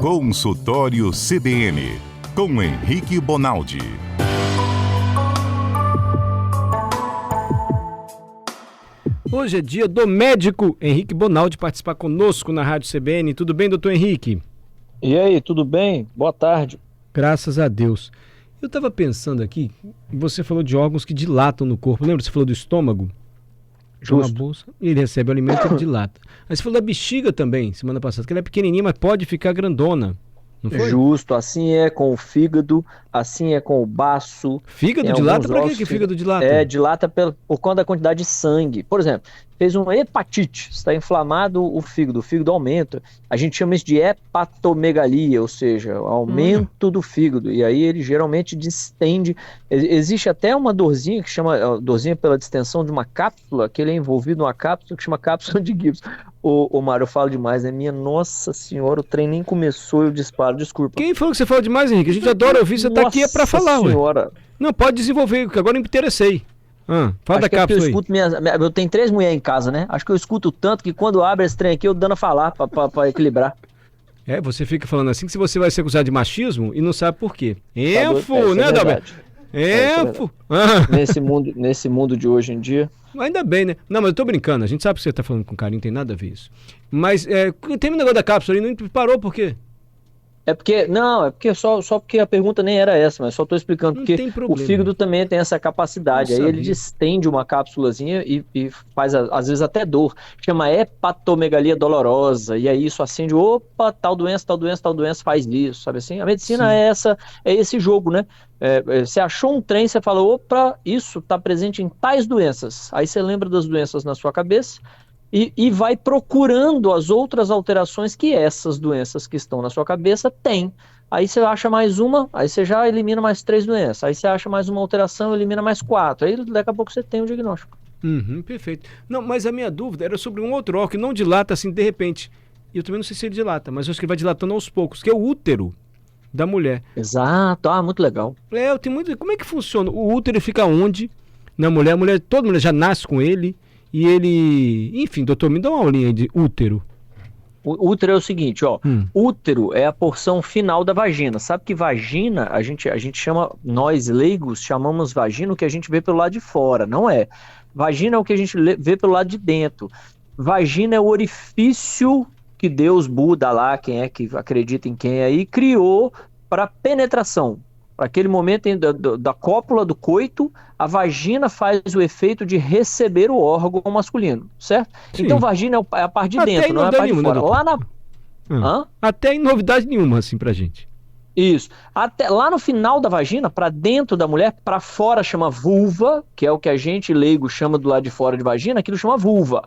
Consultório CBN, com Henrique Bonaldi. Hoje é dia do médico Henrique Bonaldi participar conosco na Rádio CBN. Tudo bem, doutor Henrique? E aí, tudo bem? Boa tarde. Graças a Deus. Eu estava pensando aqui, você falou de órgãos que dilatam no corpo. Lembra? Você falou do estômago? Justo. Uma bolsa, ele recebe o alimento e ele dilata. Aí você falou da bexiga também, semana passada, que ela é pequenininha, mas pode ficar grandona. Não foi? Justo, assim é com o fígado, assim é com o baço. Fígado dilata? Pra que fígado dilata? Dilata por conta da quantidade de sangue. Por exemplo, fez uma hepatite, está inflamado o fígado aumenta. A gente chama isso de hepatomegalia, ou seja, aumento do fígado. E aí ele geralmente distende. Existe até uma dorzinha que chama, dorzinha pela distensão de uma cápsula, que ele é envolvido numa cápsula que chama cápsula de Gibbs. Ô Mário, eu falo demais, né? Minha nossa senhora, o trem nem começou e eu disparo, desculpa. Quem falou que você fala demais, Henrique? A gente adora ouvir, você tá aqui é pra falar, senhora. Ué. Não, pode desenvolver, porque agora eu me interessei. Fala da cápsula aí. Eu tenho 3 mulheres em casa, né? Acho que eu escuto tanto que quando abre esse trem aqui, eu dando a falar pra equilibrar. Você fica falando assim que se você vai ser acusado de machismo e não sabe por quê. Né, Adalberto? Nesse mundo de hoje em dia. Ainda bem, né? Não, mas eu tô brincando, a gente sabe que você tá falando com carinho, não tem nada a ver isso. Mas tem um negócio da cápsula aí, não parou por quê? Só porque a pergunta nem era essa, mas só tô explicando não porque o fígado também tem essa capacidade. Aí ele distende uma cápsulazinha e faz às vezes até dor. Chama hepatomegalia dolorosa. E aí isso acende, opa, tal doença faz isso, sabe assim? A medicina é esse jogo, né? Você achou um trem, você fala, opa, isso está presente em tais doenças. Aí você lembra das doenças na sua cabeça e vai procurando as outras alterações que essas doenças que estão na sua cabeça têm. Aí você acha mais uma, aí você já elimina mais 3 doenças. Aí você acha mais uma alteração, elimina mais 4. Aí daqui a pouco você tem um diagnóstico. Perfeito. Não, mas a minha dúvida era sobre um outro órgão que não dilata assim de repente. E eu também não sei se ele dilata, mas eu acho que ele vai dilatando aos poucos, que é o útero da mulher. Exato, muito legal. Eu tenho muito. Como é que funciona? O útero fica onde? Na mulher, toda mulher já nasce com ele e ele. Enfim, doutor, me dá uma aulinha aí de útero. O útero é o seguinte, útero é a porção final da vagina. Sabe que vagina, a gente chama, nós leigos chamamos vagina o que a gente vê pelo lado de fora, não é? Vagina é o que a gente vê pelo lado de dentro. Vagina é o orifício que Deus, Buda lá, quem é que acredita em quem aí, criou para penetração. Para aquele momento da cópula, do coito, a vagina faz o efeito de receber o órgão masculino, certo? Sim. Então vagina é a parte de dentro, não é a parte de fora. Até aí novidade nenhuma, assim, pra gente. Isso. Até lá no final da vagina, para dentro da mulher, para fora chama vulva, que é o que a gente leigo chama do lado de fora de vagina, aquilo chama vulva.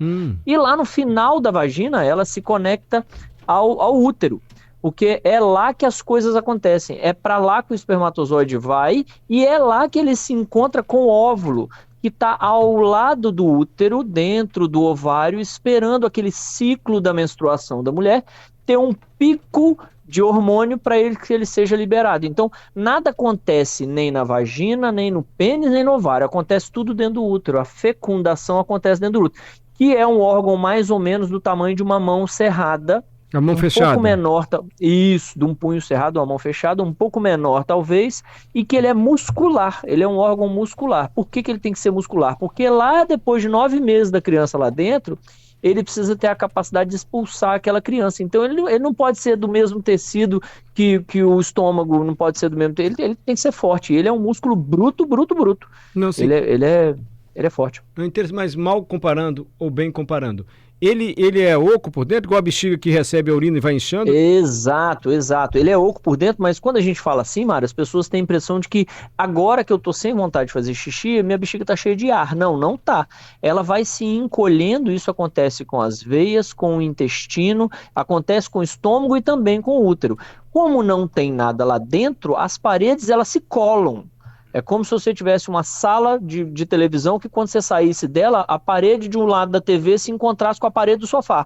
E lá no final da vagina, ela se conecta ao útero, porque é lá que as coisas acontecem. É para lá que o espermatozoide vai e é lá que ele se encontra com o óvulo, que está ao lado do útero, dentro do ovário, esperando aquele ciclo da menstruação da mulher ter um pico de hormônio para que ele seja liberado. Então, nada acontece nem na vagina, nem no pênis, nem no ovário. Acontece tudo dentro do útero. A fecundação acontece dentro do útero, que é um órgão mais ou menos do tamanho de uma mão cerrada. A mão fechada. Um pouco menor, isso, de um punho cerrado, uma mão fechada, um pouco menor talvez, e que ele é muscular, ele é um órgão muscular. Por que ele tem que ser muscular? Porque lá, depois de 9 meses da criança lá dentro, ele precisa ter a capacidade de expulsar aquela criança. Então ele não pode ser do mesmo tecido que o estômago, não pode ser do mesmo tecido, ele tem que ser forte, ele é um músculo bruto. Não, sim. Ele é forte. Não interessa, mas mal comparando ou bem comparando. Ele é oco por dentro, igual a bexiga que recebe a urina e vai inchando? Exato. Ele é oco por dentro, mas quando a gente fala assim, Mário, as pessoas têm a impressão de que agora que eu tô sem vontade de fazer xixi, minha bexiga tá cheia de ar. Não tá. Ela vai se encolhendo, isso acontece com as veias, com o intestino, acontece com o estômago e também com o útero. Como não tem nada lá dentro, as paredes elas se colam. É como se você tivesse uma sala de televisão que quando você saísse dela, a parede de um lado da TV se encontrasse com a parede do sofá.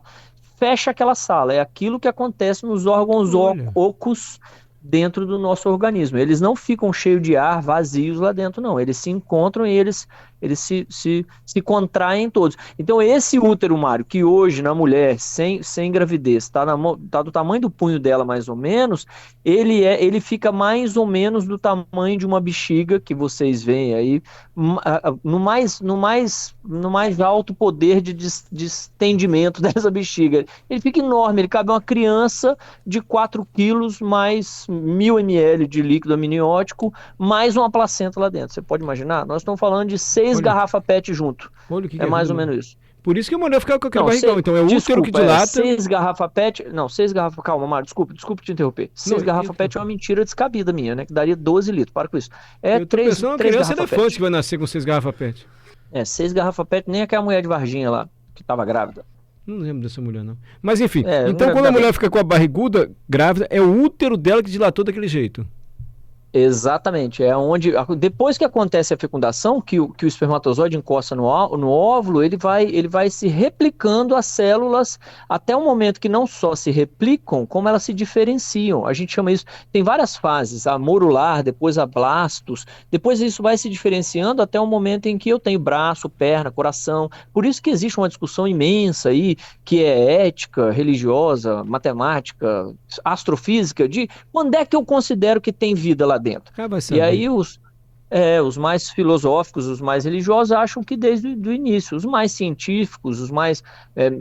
Fecha aquela sala. É aquilo que acontece nos órgãos ocos dentro do nosso organismo. Eles não ficam cheios de ar, vazios lá dentro, não. Eles se encontram e eles se contraem todos. Então esse útero, Mário, que hoje na mulher sem gravidez está do tamanho do punho dela mais ou menos, ele fica mais ou menos do tamanho de uma bexiga que vocês veem aí, no mais alto poder de estendimento dessa bexiga. Ele fica enorme, ele cabe uma criança de 4 quilos mais 1.000 ml de líquido amniótico, mais uma placenta lá dentro. Você pode imaginar? Nós estamos falando de 6 garrafas PET junto. Que é mais ou menos isso. Por isso que a mulher fica com aquele barrigão. Então é o útero que dilata. 6 garrafas PET. Não, 6 garrafas. Calma, Mário, desculpa te interromper. 6 garrafas PET é uma mentira descabida minha, né? Que daria 12 litros. Para com isso. Eu tô pensando uma criança elefante que vai nascer com 6 garrafas PET. 6 garrafas PET, nem aquela mulher de Varginha lá, que estava grávida. Não lembro dessa mulher, não. Mas enfim, então quando a mulher fica com a barriguda grávida, é o útero dela que dilatou daquele jeito. Exatamente, é onde, depois que acontece a fecundação, que o espermatozoide encosta no óvulo, ele vai se replicando as células até um momento que não só se replicam, como elas se diferenciam. A gente chama isso, tem várias fases, a morular, depois a blastos, depois isso vai se diferenciando até o momento em que eu tenho braço, perna, coração. Por isso que existe uma discussão imensa aí, que é ética, religiosa, matemática, astrofísica, de quando é que eu considero que tem vida lá dentro. E aí os mais filosóficos, os mais religiosos acham que desde o início, os mais científicos, os mais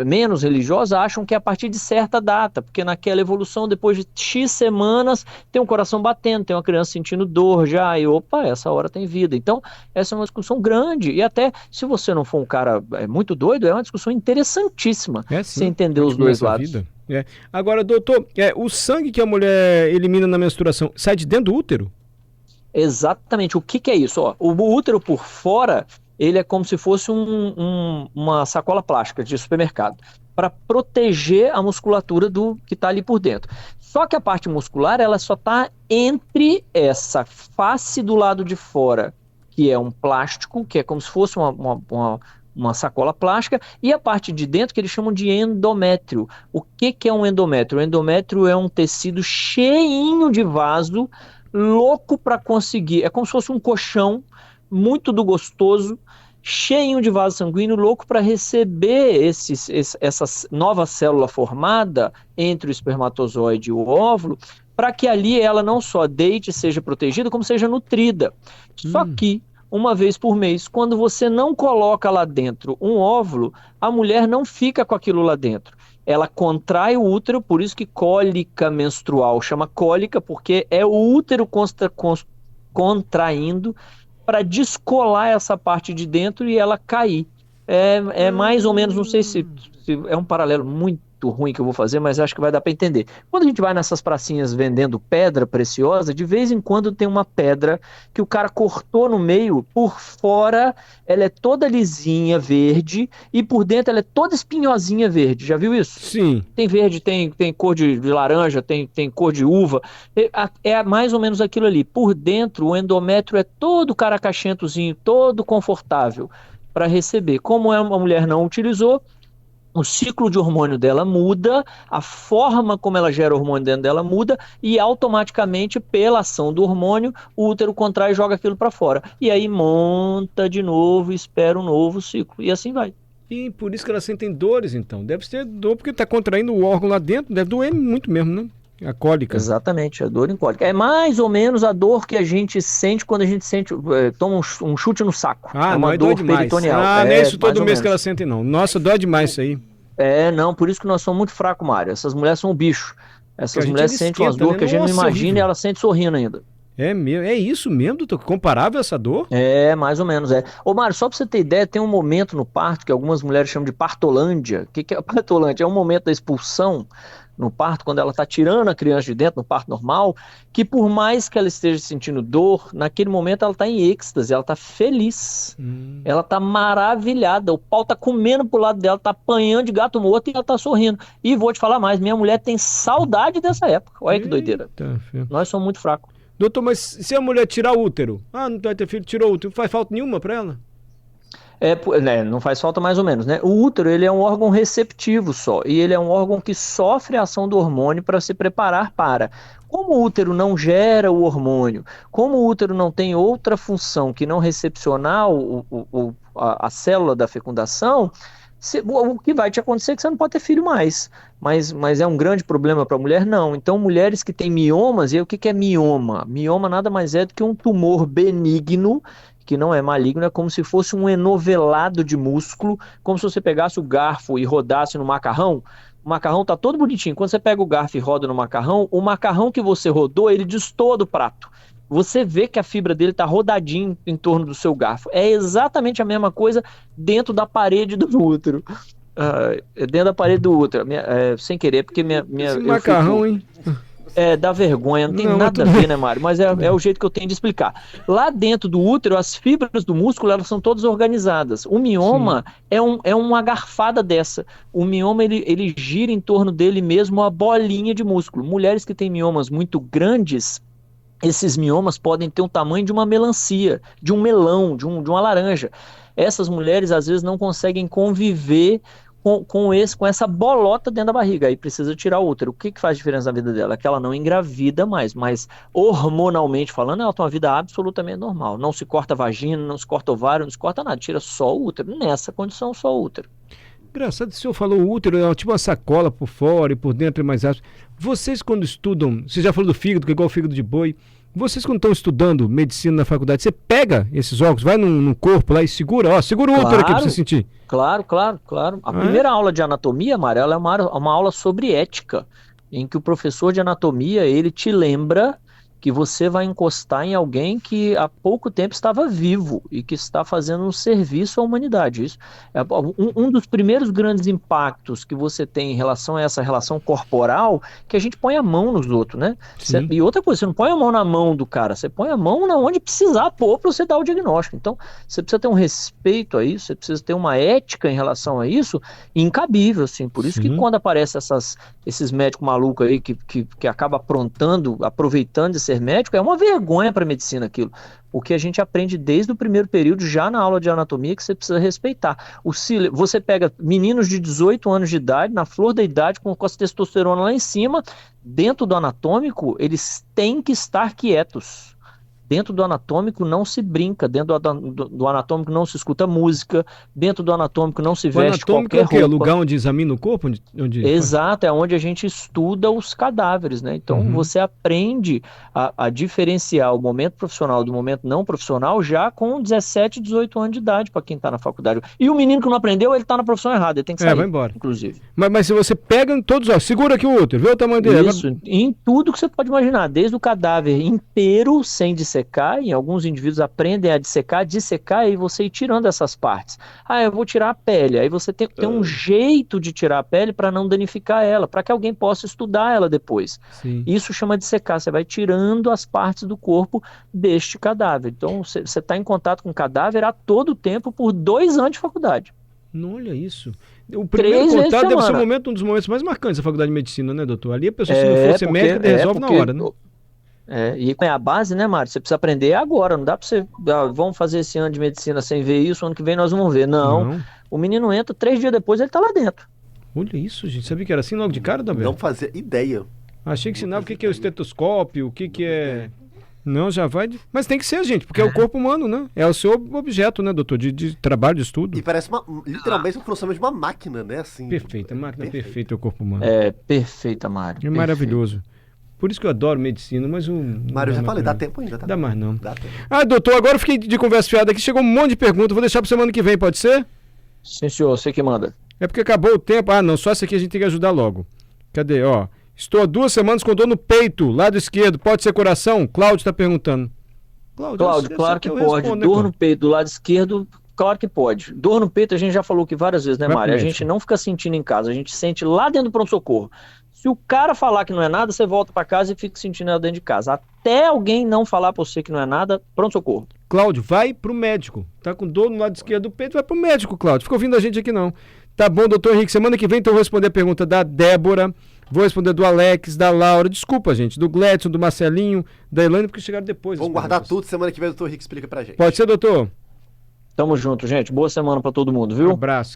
menos religiosos acham que é a partir de certa data, porque naquela evolução, depois de X semanas, tem um coração batendo, tem uma criança sentindo dor já, e opa, essa hora tem vida. Então, essa é uma discussão grande, e até se você não for um cara muito doido, é uma discussão interessantíssima, você entender os dois lados. Agora, doutor, o sangue que a mulher elimina na menstruação sai de dentro do útero? Exatamente. O que é isso? Ó, o útero por fora, ele é como se fosse uma sacola plástica de supermercado, para proteger a musculatura do que está ali por dentro. Só que a parte muscular, ela só está entre essa face do lado de fora, que é um plástico, que é como se fosse uma sacola plástica, e a parte de dentro que eles chamam de endométrio. O que é um endométrio? O endométrio é um tecido cheinho de vaso, louco para conseguir, é como se fosse um colchão muito do gostoso, cheinho de vaso sanguíneo, louco para receber essa nova célula formada entre o espermatozoide e o óvulo, para que ali ela não só deite e seja protegida, como seja nutrida. Só que uma vez por mês, quando você não coloca lá dentro um óvulo, a mulher não fica com aquilo lá dentro. Ela contrai o útero, por isso que cólica menstrual chama cólica, porque é o útero contraindo para descolar essa parte de dentro e ela cair. É mais ou menos, não sei se é um paralelo muito ruim que eu vou fazer, mas acho que vai dar para entender. Quando a gente vai nessas pracinhas vendendo pedra preciosa, de vez em quando tem uma pedra que o cara cortou no meio, por fora ela é toda lisinha, verde, e por dentro ela é toda espinhosinha verde. Já viu isso? Sim. Tem verde, tem cor de laranja, tem cor de uva. É mais ou menos aquilo ali. Por dentro, o endométrio é todo caracachentozinho, todo confortável para receber. Como a mulher não utilizou, o ciclo de hormônio dela muda, a forma como ela gera hormônio dentro dela muda e automaticamente, pela ação do hormônio, o útero contrai e joga aquilo para fora. E aí monta de novo, espera um novo ciclo. E assim vai. E por isso que elas sentem dores, então. Deve ser dor porque está contraindo o órgão lá dentro, deve doer muito mesmo, né? A cólica. Exatamente, a dor em cólica. É mais ou menos a dor que a gente sente quando a gente toma um chute no saco. Ah, é uma dor peritoneal. Não é isso todo mês que elas sentem, não. Nossa, dói demais isso aí. Não, por isso que nós somos muito fracos, Mário. Essas mulheres são um bicho. Essas mulheres sentem umas dores que a gente não imagina e elas sentem sorrindo ainda. É isso mesmo, doutor? Comparável essa dor? Mais ou menos, Ô, Mário, só pra você ter ideia, tem um momento no parto que algumas mulheres chamam de partolândia. O que é a partolândia? É um momento da expulsão no parto, quando ela está tirando a criança de dentro, no parto normal, que por mais que ela esteja sentindo dor, naquele momento ela está em êxtase, ela está feliz, ela está maravilhada, o pau está comendo pro lado dela, está apanhando de gato morto e ela está sorrindo. E vou te falar mais, minha mulher tem saudade dessa época. Olha que doideira. Nós somos muito fracos. Doutor, mas se a mulher tirar o útero, não vai ter filho, tirou o útero, não faz falta nenhuma para ela? Né, não faz falta mais ou menos, né? O útero, ele é um órgão receptivo só, e ele é um órgão que sofre a ação do hormônio para se preparar para. Como o útero não gera o hormônio, como o útero não tem outra função que não recepcionar a célula da fecundação, o que vai te acontecer é que você não pode ter filho mais. Mas é um grande problema para a mulher? Não. Então, mulheres que têm miomas, e o que é mioma? Mioma nada mais é do que um tumor benigno, que não é maligno, é como se fosse um enovelado de músculo, como se você pegasse o garfo e rodasse no macarrão. O macarrão tá todo bonitinho. Quando você pega o garfo e roda no macarrão, o macarrão que você rodou, ele destoa do prato. Você vê que a fibra dele está rodadinho em torno do seu garfo. É exatamente a mesma coisa dentro da parede do útero. Dentro da parede do útero. Sem querer, porque Esse macarrão, hein? Dá vergonha, não tem nada a ver, né, Mário? Mas é o jeito que eu tenho de explicar. Lá dentro do útero, as fibras do músculo, elas são todas organizadas. O mioma é uma garfada dessa. O mioma, ele gira em torno dele mesmo a bolinha de músculo. Mulheres que têm miomas muito grandes, esses miomas podem ter um tamanho de uma melancia, de um melão, de uma laranja. Essas mulheres, às vezes, não conseguem conviver com essa bolota dentro da barriga, aí precisa tirar o útero. O que faz diferença na vida dela? É que ela não engravida mais, mas hormonalmente falando, ela tem uma vida absolutamente normal. Não se corta vagina, não se corta ovário, não se corta nada, tira só o útero. Nessa condição, só o útero. Engraçado, o senhor falou o útero, é tipo uma sacola por fora e por dentro é mais áspero. Vocês quando estudam, você já falou do fígado, que é igual o fígado de boi, vocês quando estão estudando medicina na faculdade, você pega esses órgãos, vai no corpo lá e segura, segura o útero aqui pra você sentir. Claro. A primeira aula de anatomia, Mário, ela é uma aula sobre ética, em que o professor de anatomia, ele te lembra que você vai encostar em alguém que há pouco tempo estava vivo e que está fazendo um serviço à humanidade. Isso é um dos primeiros grandes impactos que você tem em relação a essa relação corporal, que a gente põe a mão nos outros, né? E outra coisa, você não põe a mão na mão do cara, você põe a mão na onde precisar pôr para você dar o diagnóstico. Então, você precisa ter um respeito a isso, você precisa ter uma ética em relação a isso, incabível, assim. Por isso que quando aparecem esses médicos malucos aí que acabam aproveitando de ser médico, é uma vergonha para a medicina aquilo. O que a gente aprende desde o primeiro período, já na aula de anatomia, que você precisa respeitar. Você pega meninos de 18 anos de idade, na flor da idade, com a testosterona lá em cima, dentro do anatômico, eles têm que estar quietos. Dentro do anatômico não se brinca, dentro do anatômico não se escuta música, dentro do anatômico não se veste qualquer roupa. É o lugar onde examina o corpo? Exato, é onde a gente estuda os cadáveres, né? Então você aprende a diferenciar o momento profissional do momento não profissional já com 17, 18 anos de idade para quem está na faculdade. E o menino que não aprendeu, ele está na profissão errada, ele tem que sair, vai embora. Inclusive. Mas se você pega em todos, segura aqui o útero, vê o tamanho dele. Isso, em tudo que você pode imaginar, desde o cadáver inteiro, sem dissecar, em alguns indivíduos aprendem a dissecar e você ir tirando essas partes. Eu vou tirar a pele, aí você tem um jeito de tirar a pele para não danificar ela, para que alguém possa estudar ela depois. Sim. Isso chama de dissecar, você vai tirando as partes do corpo deste cadáver. Então você está em contato com o cadáver a todo tempo por 2 anos de faculdade. Não, olha isso. O primeiro contato deve ser um dos momentos mais marcantes da faculdade de medicina, né, doutor? Ali a pessoa, se não fosse médica, resolve na hora, né? E é a base, né, Mário? Você precisa aprender agora, não dá pra você, vamos fazer esse ano de medicina sem ver isso, ano que vem nós vamos ver. Não. O menino entra, 3 dias depois ele tá lá dentro. Olha isso, gente, sabia que era assim logo de cara, Dabel? Não fazia ideia. Achei que ensinava o que é o estetoscópio, o que é... Não, já vai... Mas tem que ser, gente, porque é o corpo humano, né? É o seu objeto, né, doutor, de trabalho, de estudo. E parece literalmente um funcionamento de uma máquina, né? Assim, perfeita, a máquina perfeita é o corpo humano. É perfeita, Mário. É maravilhoso. Por isso que eu adoro medicina, mas o... Mário, já falei, dá tempo ainda, tá? Dá mais não. Dá tempo. Doutor, agora eu fiquei de conversa fiada aqui, chegou um monte de perguntas, vou deixar pra semana que vem, pode ser? Sim, senhor, você que manda. É porque acabou o tempo, não, só essa aqui a gente tem que ajudar logo. Cadê, estou há 2 semanas com dor no peito, lado esquerdo, pode ser coração? Cláudio tá perguntando. Cláudio, claro que pode, dor no peito do lado esquerdo, claro que pode. Dor no peito a gente já falou aqui várias vezes, né, Mário? A gente não fica sentindo em casa, a gente sente lá dentro do pronto-socorro. Se o cara falar que não é nada, você volta para casa e fica sentindo ela dentro de casa. Até alguém não falar para você que não é nada, pronto-socorro. Cláudio, vai pro médico. Tá com dor no lado esquerdo do peito, vai pro médico, Cláudio. Fica ouvindo a gente aqui não. Tá bom, doutor Henrique, semana que vem então eu vou responder a pergunta da Débora, vou responder do Alex, da Laura, desculpa, gente, do Gledson, do Marcelinho, da Elaine, porque chegaram depois. Vamos guardar tudo, semana que vem o doutor Henrique explica pra gente. Pode ser, doutor? Tamo junto, gente. Boa semana pra todo mundo, viu? Um abraço.